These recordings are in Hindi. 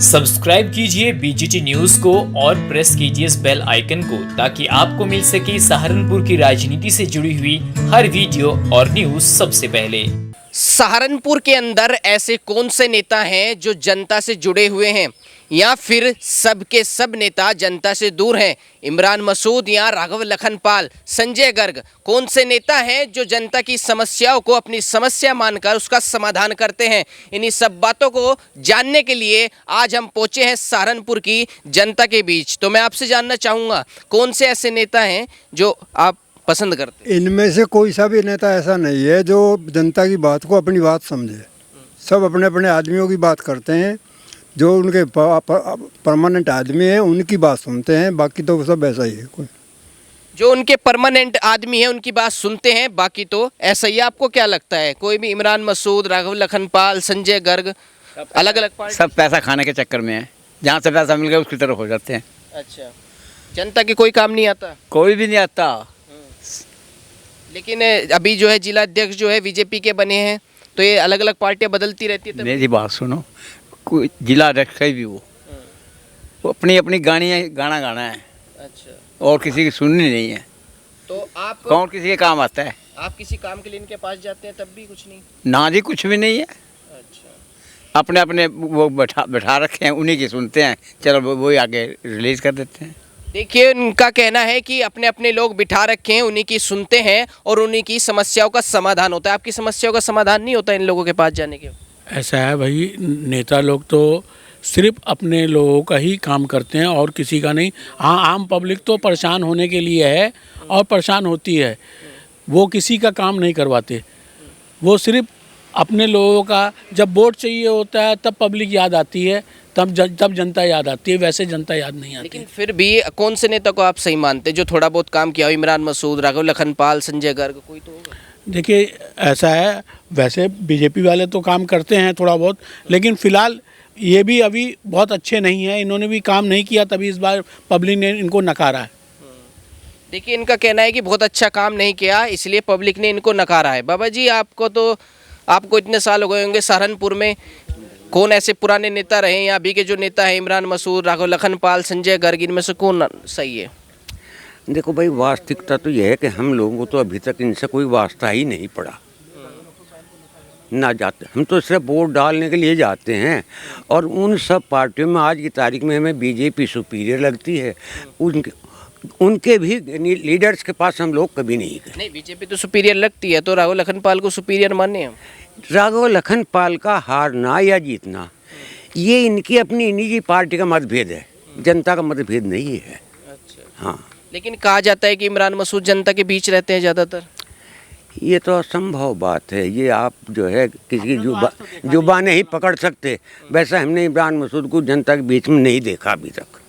सब्सक्राइब कीजिए बीजीटी न्यूज को और प्रेस कीजिए इस बेल आइकन को ताकि आपको मिल सके सहारनपुर की राजनीति से जुड़ी हुई हर वीडियो और न्यूज सबसे पहले। सहारनपुर के अंदर ऐसे कौन से नेता हैं जो जनता से जुड़े हुए हैं या फिर सबके सब नेता जनता से दूर हैं? इमरान मसूद या राघव लखनपाल, संजय गर्ग, कौन से नेता हैं जो जनता की समस्याओं को अपनी समस्या मानकर उसका समाधान करते हैं? इन्हीं सब बातों को जानने के लिए आज हम पहुंचे हैं सहारनपुर की जनता के बीच। तो मैं आपसे जानना चाहूँगा कौन से ऐसे नेता हैं जो आप पसंद करते हैं? इनमें से कोई सा भी नेता ऐसा नहीं है जो जनता की बात को अपनी बात समझे। सब अपने अपने आदमियों की बात करते हैं, जो उनके परमानेंट आदमी हैं उनकी बात सुनते हैं, बाकी तो सब ऐसा ही है। कोई जो उनके परमानेंट आदमी हैं उनकी बात सुनते हैं, बाकी तो ऐसा ही। आपको क्या लगता है, कोई भी इमरान मसूद, राघव लखनपाल, संजय गर्ग, अलग अलग पार्टी सब पैसा खाने के चक्कर में है, जहाँ से पैसा मिल गया उसकी तरफ हो जाते हैं। अच्छा, जनता के कोई काम नहीं आता? कोई भी नहीं आता। लेकिन अभी जो है जिला अध्यक्ष जो है बीजेपी के बने हैं, तो ये अलग अलग पार्टियां बदलती रहती है। मेरी बात सुनो, कोई जिला अध्यक्ष है भी वो अपनी अपनी गाना गाना है। अच्छा, और किसी की सुननी नहीं है। तो आप कौन किसी के काम आता है? आप किसी काम के लिए इनके पास जाते हैं तब भी कुछ नहीं? ना जी, कुछ भी नहीं है। अच्छा, अपने अपने वो बैठा रखे हैं, उन्हीं की सुनते हैं, चलो वही आगे रिलीज कर देते हैं। देखिए, उनका कहना है कि अपने अपने लोग बिठा रखे हैं, उन्हीं की सुनते हैं और उन्हीं की समस्याओं का समाधान होता है। आपकी समस्याओं का समाधान नहीं होता इन लोगों के पास जाने के? ऐसा है भाई, नेता लोग तो सिर्फ अपने लोगों का ही काम करते हैं और किसी का नहीं। हाँ, आम पब्लिक तो परेशान होने के लिए है और परेशान होती है, वो किसी का काम नहीं करवाते। वो सिर्फ अपने लोगों का, जब वोट चाहिए होता है तब पब्लिक याद आती है, तब जनता याद आती है, वैसे जनता याद नहीं आती। लेकिन फिर भी कौन से नेता को आप सही मानते जो थोड़ा बहुत काम किया हो? इमरान मसूद, राघव लखनपाल, संजय गर्ग, कोई तो होगा? देखिए, ऐसा है, वैसे बीजेपी वाले तो काम करते हैं थोड़ा बहुत, लेकिन फ़िलहाल ये भी अभी बहुत अच्छे नहीं हैं। इन्होंने भी काम नहीं किया, तभी इस बार पब्लिक ने इनको नकारा है। देखिए, इनका कहना है कि बहुत अच्छा काम नहीं किया, इसलिए पब्लिक ने इनको नकारा है। बाबा जी, आपको इतने साल हो गए होंगे सहारनपुर में, कौन ऐसे पुराने नेता रहे हैं या अभी के जो नेता हैं इमरान मसूद, राघव लखनपाल, संजय गर्ग, इनमें से कौन सही है? देखो भाई, वास्तविकता तो यह है कि हम लोगों को तो अभी तक इनसे कोई वास्ता ही नहीं पड़ा ना जाते। हम तो सिर्फ वोट डालने के लिए जाते हैं और उन सब पार्टियों में आज की तारीख में हमें बीजेपी सुपीरियर लगती है। उनके भी लीडर्स के पास हम लोग कभी नहीं गए। नहीं, बीजेपी तो सुपीरियर लगती है, तो राघव लखनपाल को सुपीरियर माने हम? राघव लखनपाल का हारना या जीतना ये इनकी अपनी निजी पार्टी का मतभेद है, जनता का मतभेद नहीं है। अच्छा, हाँ, लेकिन कहा जाता है कि इमरान मसूद जनता के बीच रहते हैं ज़्यादातर। ये तो असंभव बात है। ये आप जो है किसी की जुबान नहीं पकड़ सकते। वैसा हमने इमरान मसूद को जनता के बीच में नहीं देखा अभी तक।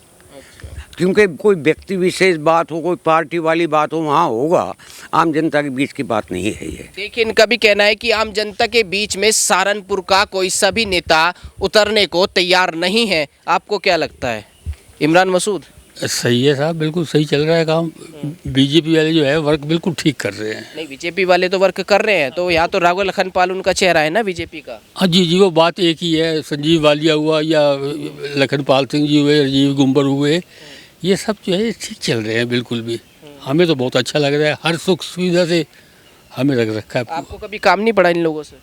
क्योंकि कोई व्यक्ति विशेष बात हो, कोई पार्टी वाली बात हो, वहाँ होगा, आम जनता के बीच की बात नहीं है ये। देखिए, इनका भी कहना है कि आम जनता के बीच में सहारनपुर का कोई सा भी नेता उतरने को तैयार नहीं है। आपको क्या लगता है इमरान मसूद? सही है साहब, बिल्कुल सही चल रहा है काम। बीजेपी वाले जो है वर्क बिल्कुल ठीक कर रहे हैं। नहीं, बीजेपी वाले तो वर्क कर रहे हैं, तो यहाँ तो राघव लखनपाल उनका चेहरा है ना बीजेपी का। हाँ जी जी, वो बात एक ही है। संजीव वालिया हुआ या लखनपाल सिंह जी हुए, राजीव गुम्बर हुए, ये सब जो है ठीक चल रहे हैं बिल्कुल भी। हमें तो बहुत अच्छा लग रहा है, हर सुख सुविधा से हमें रख रखा है। आपको कभी काम नहीं पड़ा इन लोगों से?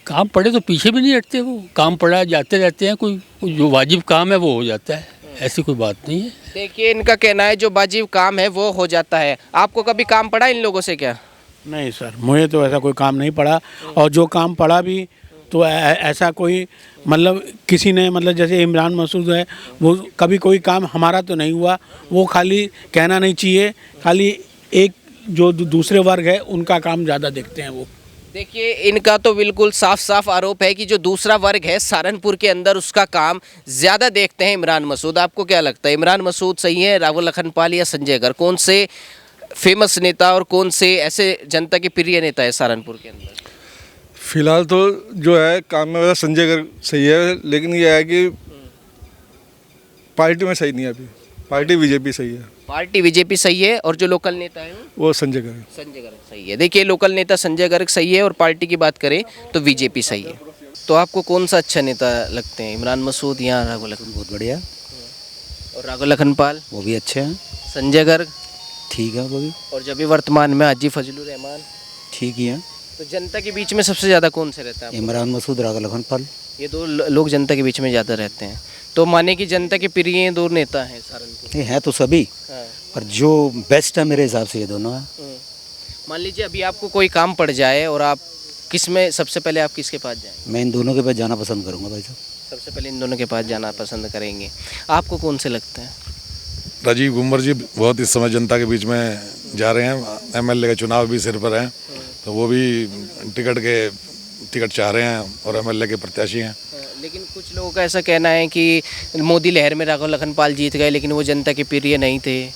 काम पड़े तो पीछे भी नहीं हटते, वो काम पड़ा जाते रहते हैं। कोई जो वाजिब काम है वो हो जाता है, ऐसी कोई बात नहीं है। देखिए, इनका कहना है जो वाजिब काम है वो हो जाता है। आपको कभी काम पड़ा इन लोगों से क्या? नहीं सर, मुझे तो ऐसा कोई काम नहीं पड़ा, और जो काम पड़ा भी तो ऐसा कोई मतलब किसी ने, मतलब जैसे इमरान मसूद है, वो कभी कोई काम हमारा तो नहीं हुआ। वो खाली कहना नहीं चाहिए, खाली एक जो दूसरे वर्ग है उनका काम ज़्यादा देखते हैं वो। देखिए, इनका तो बिल्कुल साफ साफ आरोप है कि जो दूसरा वर्ग है सहारनपुर के अंदर उसका काम ज़्यादा देखते हैं इमरान मसूद। आपको क्या लगता है, इमरान मसूद सही है, राघव लखनपाल या संजय गर्ग? कौन से फेमस नेता और कौन से ऐसे जनता के प्रिय नेता है सहारनपुर के अंदर? फिलहाल तो जो है काम में संजय गर्ग सही है, लेकिन ये है कि पार्टी में सही नहीं है अभी। पार्टी बीजेपी सही है। पार्टी बीजेपी सही है, और जो लोकल नेता है वो संजय गर्ग। संजय गर्ग सही है। देखिए, लोकल नेता संजय गर्ग सही है और पार्टी की बात करें तो बीजेपी सही है। तो आपको कौन सा अच्छा नेता लगते हैं, इमरान मसूद या राघव लखन? बहुत बढ़िया, और राघव लखनपाल, वो भी अच्छे हैं, संजय गर्ग, ठीक है वो भी और जब भी वर्तमान में हाजी फजलुर रहमान, ठीक ही हैं। तो जनता के बीच में सबसे ज़्यादा कौन से रहता है आपको? इमरान मसूद, राघव लखनपाल। ये दो लोग जनता के बीच में ज़्यादा रहते हैं, तो माने कि जनता के प्रिय दो नेता हैं सहारनपुर। ये हैं तो सभी, हाँ। पर जो बेस्ट है मेरे हिसाब से ये दोनों हैं। मान लीजिए अभी आपको कोई काम पड़ जाए और आप किस में सबसे पहले आप किसके पास जाएंगे? मैं इन दोनों के पास जाना पसंद करूँगा भाई साहब। सबसे पहले इन दोनों के पास जाना पसंद करेंगे। आपको कौन से लगते हैं? राजीव गुम्बर जी बहुत इस समय जनता के बीच में जा रहे हैं, एमएलए के चुनाव भी सिर पर हैं, तो वो भी टिकट चाह रहे हैं और एमएलए के प्रत्याशी हैं। लेकिन कुछ लोगों का ऐसा कहना है कि मोदी लहर में राघव लखनपाल जीत गए, लेकिन वो जनता के प्रिय नहीं थे।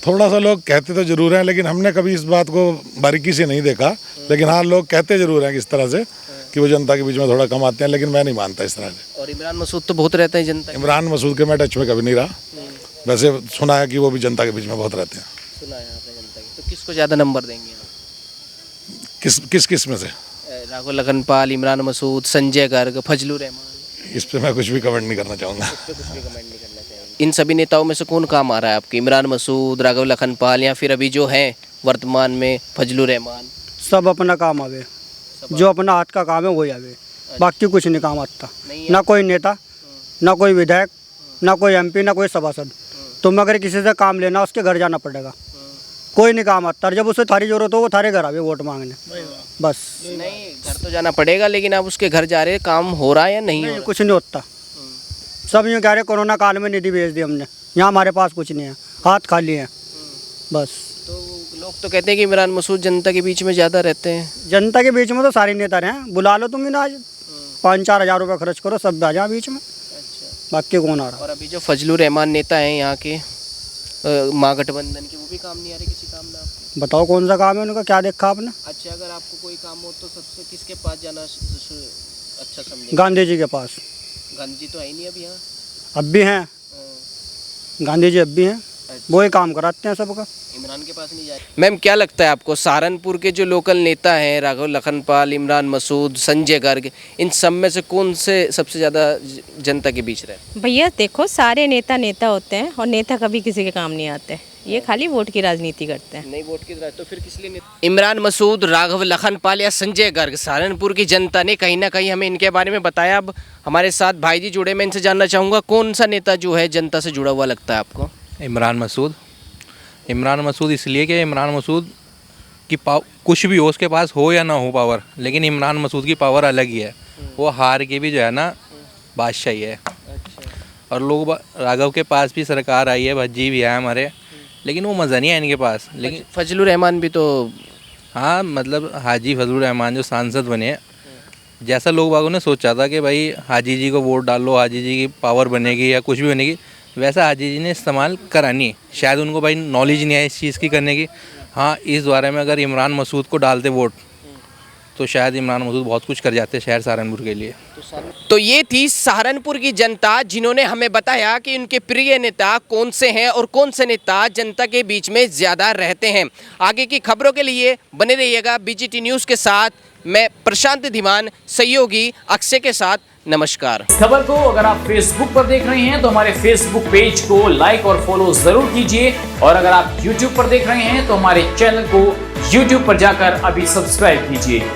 थोड़ा सा लोग कहते तो जरूर हैं, लेकिन हमने कभी इस बात को बारीकी से नहीं देखा, लेकिन हाँ लोग कहते जरूर हैं कि इस तरह से कि वो जनता के बीच में थोड़ा कम आते हैं, लेकिन मैं नहीं मानता इस तरह से। और इमरान मसूद तो बहुत रहते हैं जनता के। इमरान मसूद के मैं टच में कभी नहीं रहा, वैसे सुना है कि वो भी जनता के बीच में बहुत रहते हैं। सुना है आपने जनता की, तो किसको ज़्यादा नंबर देंगे आप? किस में से? राघव लखनपाल, इमरान मसूद, संजय गर्ग, फजलुर रहमान? इस पे मैं कुछ भी कमेंट नहीं करना चाहूँगा। कुछ भी कमेंट नहीं करना चाहेंगे। इन सभी नेताओं में से कौन काम आ रहा है आपके, इमरान मसूद, राघव लखनपाल, या फिर अभी जो हैं वर्तमान में फजलुर रहमान? सब अपना काम आवे, जो अपना हाथ का काम है वही आवे, बाकी कुछ नहीं काम आता। ना कोई नेता, ना कोई विधायक, ना कोई एमपी, ना कोई सभासद। तुम अगर किसी से काम लेना उसके घर जाना पड़ेगा, कोई नहीं काम आता। जब उसे थारी जरूरत हो वो थारे घर आवे वोट मांगने, बस। नहीं, घर तो जाना पड़ेगा, लेकिन आप उसके घर जा रहे, काम हो रहा है या नहीं हो रहा? कुछ नहीं होता। सब यूँ कह रहे कोरोना काल में निधि भेज दी हमने, यहाँ हमारे पास कुछ नहीं है, हाथ खाली हैं बस। तो लोग तो कहते हैं कि इमरान मसूद जनता के बीच में ज़्यादा रहते हैं। जनता के बीच में तो सारे नेता हैं, बुला लो तुम इन्हें आज, 5-4 हज़ार रुपये खर्च करो, सब आ जाए बीच में। बाकी कौन आ रहा? और अभी जो फजलुर रहमान नेता हैं यहाँ के महागठबंधन के, वो भी काम नहीं आ रहे किसी काम में आपको? बताओ कौन सा काम है उनका, क्या देखा आपने? अच्छा, अगर आपको कोई काम हो तो सबसे किसके पास जाना अच्छा समझे? गांधी जी के पास। गांधी जी तो है ही नहीं अभी यहाँ। अब भी हैं, गांधी जी अब भी हैं, वो ही काम कराते हैं सबका। इमरान के पास नहीं जाए। मैम, क्या लगता है आपको सहारनपुर के जो लोकल नेता हैं, राघव लखनपाल, इमरान मसूद, संजय गर्ग, इन सब में से कौन से सबसे ज़्यादा जनता के बीच रहे? भैया देखो, सारे नेता होते हैं और नेता कभी किसी के काम नहीं आते, ये खाली वोट की राजनीति करते हैं। नहीं वोट की तो फिर किस लिए इमरान मसूद, राघव लखनपाल या संजय गर्ग, सहारनपुर की जनता ने कहीं ना कहीं हमें इनके बारे में बताया। अब हमारे साथ भाई जी जुड़े, मैं इनसे जानना चाहूँगा कौन सा नेता जो है जनता से जुड़ा हुआ लगता है आपको? इमरान मसूद इसलिए कि इमरान मसूद की कुछ भी हो उसके पास हो या ना हो पावर, लेकिन इमरान मसूद की पावर अलग ही है। वो हार के भी जो है ना बादशाही है। और लोग राघव के पास भी सरकार आई है, भज्जी भी है हमारे, लेकिन वो मज़ा नहीं है इनके पास। लेकिन फजलुर रहमान भी तो, हाँ मतलब हाजी फजलुर रहमान जो सांसद बने, जैसा लोग बागों ने सोचा था कि भाई हाजी जी को वोट डालो, हाजी जी की पावर बनेगी या कुछ भी बनेगी, वैसा हाजी जी ने इस्तेमाल करा नहीं। शायद उनको भाई नॉलेज नहीं है इस चीज़ की करने की। हाँ, इस बारे में अगर इमरान मसूद को डालते वोट तो शायद इमरान मसूद बहुत कुछ कर जाते शहर सहारनपुर के लिए। तो ये थी सहारनपुर की जनता, जिन्होंने हमें बताया कि उनके प्रिय नेता कौन से हैं और कौन से नेता जनता के बीच में ज़्यादा रहते हैं। आगे की खबरों के लिए बने रहिएगा बीजीटी न्यूज़ के साथ। मैं प्रशांत धीमान, सहयोगी अक्षय के साथ। नमस्कार। इस खबर को अगर आप फेसबुक पर देख रहे हैं तो हमारे फेसबुक पेज को लाइक और फॉलो जरूर कीजिए, और अगर आप यूट्यूब पर देख रहे हैं तो हमारे चैनल को यूट्यूब पर जाकर अभी सब्सक्राइब कीजिए।